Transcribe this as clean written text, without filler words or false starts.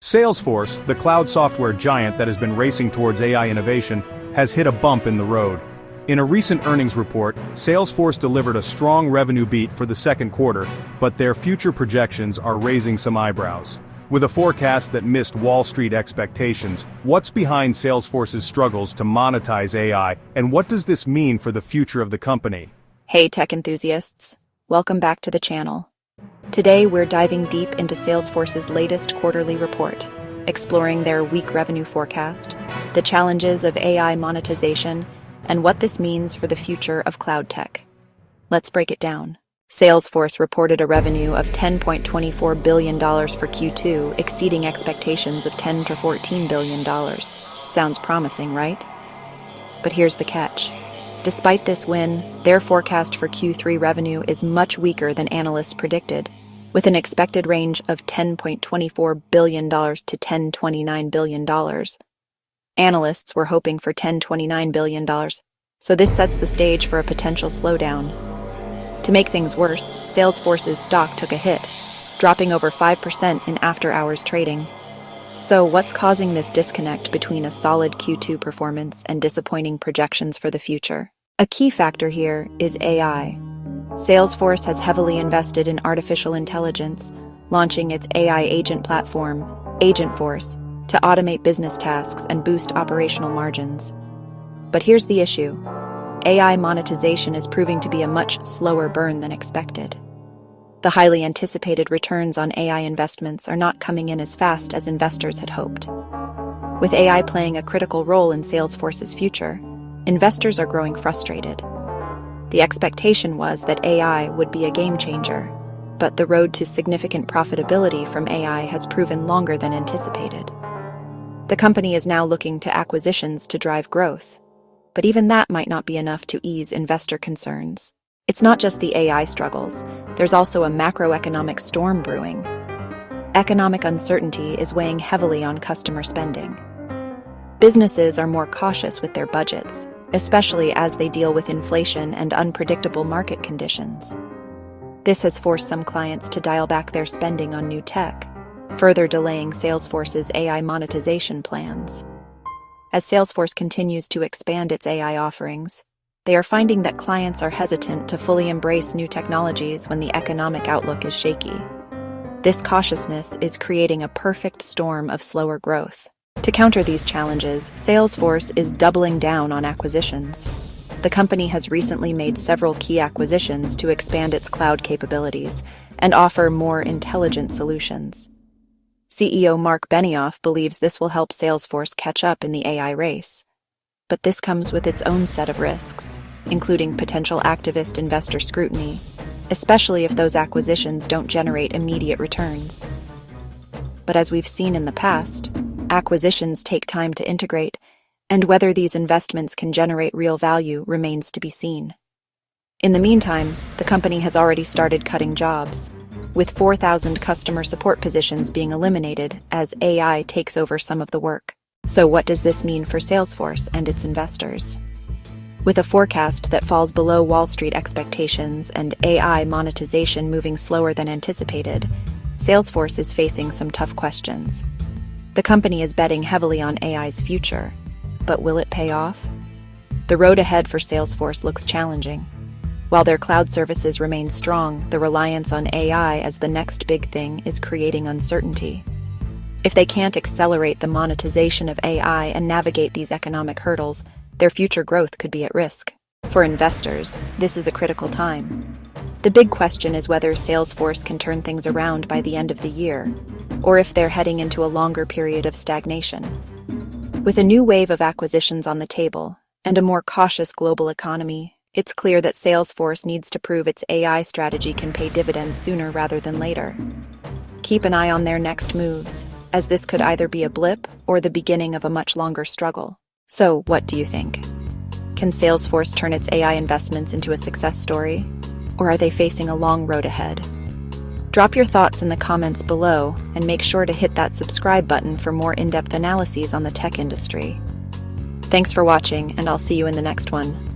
Salesforce, the cloud software giant that has been racing towards AI innovation, has hit a bump in the road. In a recent earnings report, Salesforce delivered a strong revenue beat for the second quarter, but their future projections are raising some eyebrows. With a forecast that missed Wall Street expectations, what's behind Salesforce's struggles to monetize AI, and what does this mean for the future of the company? Hey tech enthusiasts, welcome back to the channel. Today we're diving deep into Salesforce's latest quarterly report, exploring their weak revenue forecast, the challenges of AI monetization, and what this means for the future of cloud tech. Let's break it down. Salesforce reported a revenue of $10.24 billion for Q2, exceeding expectations of $10 to $14 billion. Sounds promising, right? But here's the catch. Despite this win, their forecast for Q3 revenue is much weaker than analysts predicted, with an expected range of $10.24 billion to $10.29 billion. Analysts were hoping for $10.29 billion, so this sets the stage for a potential slowdown. To make things worse, Salesforce's stock took a hit, dropping over 5% in after-hours trading. So what's causing this disconnect between a solid Q2 performance and disappointing projections for the future? A key factor here is AI. Salesforce has heavily invested in artificial intelligence, launching its AI agent platform, Agentforce, to automate business tasks and boost operational margins. But here's the issue. AI monetization is proving to be a much slower burn than expected. The highly anticipated returns on AI investments are not coming in as fast as investors had hoped. With AI playing a critical role in Salesforce's future, investors are growing frustrated. The expectation was that AI would be a game changer, but the road to significant profitability from AI has proven longer than anticipated. The company is now looking to acquisitions to drive growth, but even that might not be enough to ease investor concerns. It's not just the AI struggles, there's also a macroeconomic storm brewing. Economic uncertainty is weighing heavily on customer spending. Businesses are more cautious with their budgets, especially as they deal with inflation and unpredictable market conditions. This has forced some clients to dial back their spending on new tech, further delaying Salesforce's AI monetization plans. As Salesforce continues to expand its AI offerings, they are finding that clients are hesitant to fully embrace new technologies when the economic outlook is shaky. This cautiousness is creating a perfect storm of slower growth. To counter these challenges, Salesforce is doubling down on acquisitions. The company has recently made several key acquisitions to expand its cloud capabilities and offer more intelligent solutions. CEO Marc Benioff believes this will help Salesforce catch up in the AI race. But this comes with its own set of risks, including potential activist investor scrutiny, especially if those acquisitions don't generate immediate returns. But as we've seen in the past, acquisitions take time to integrate, and whether these investments can generate real value remains to be seen. In the meantime, the company has already started cutting jobs, with 4,000 customer support positions being eliminated as AI takes over some of the work. So what does this mean for Salesforce and its investors? With a forecast that falls below Wall Street expectations and AI monetization moving slower than anticipated, Salesforce is facing some tough questions. The company is betting heavily on AI's future, but will it pay off? The road ahead for Salesforce looks challenging. While their cloud services remain strong, the reliance on AI as the next big thing is creating uncertainty. If they can't accelerate the monetization of AI and navigate these economic hurdles, their future growth could be at risk. For investors, this is a critical time. The big question is whether Salesforce can turn things around by the end of the year, or if they're heading into a longer period of stagnation. With a new wave of acquisitions on the table and a more cautious global economy, it's clear that Salesforce needs to prove its AI strategy can pay dividends sooner rather than later. Keep an eye on their next moves, as this could either be a blip or the beginning of a much longer struggle. So, what do you think? Can Salesforce turn its AI investments into a success story? Or are they facing a long road ahead? Drop your thoughts in the comments below and make sure to hit that subscribe button for more in-depth analyses on the tech industry. Thanks for watching, and I'll see you in the next one.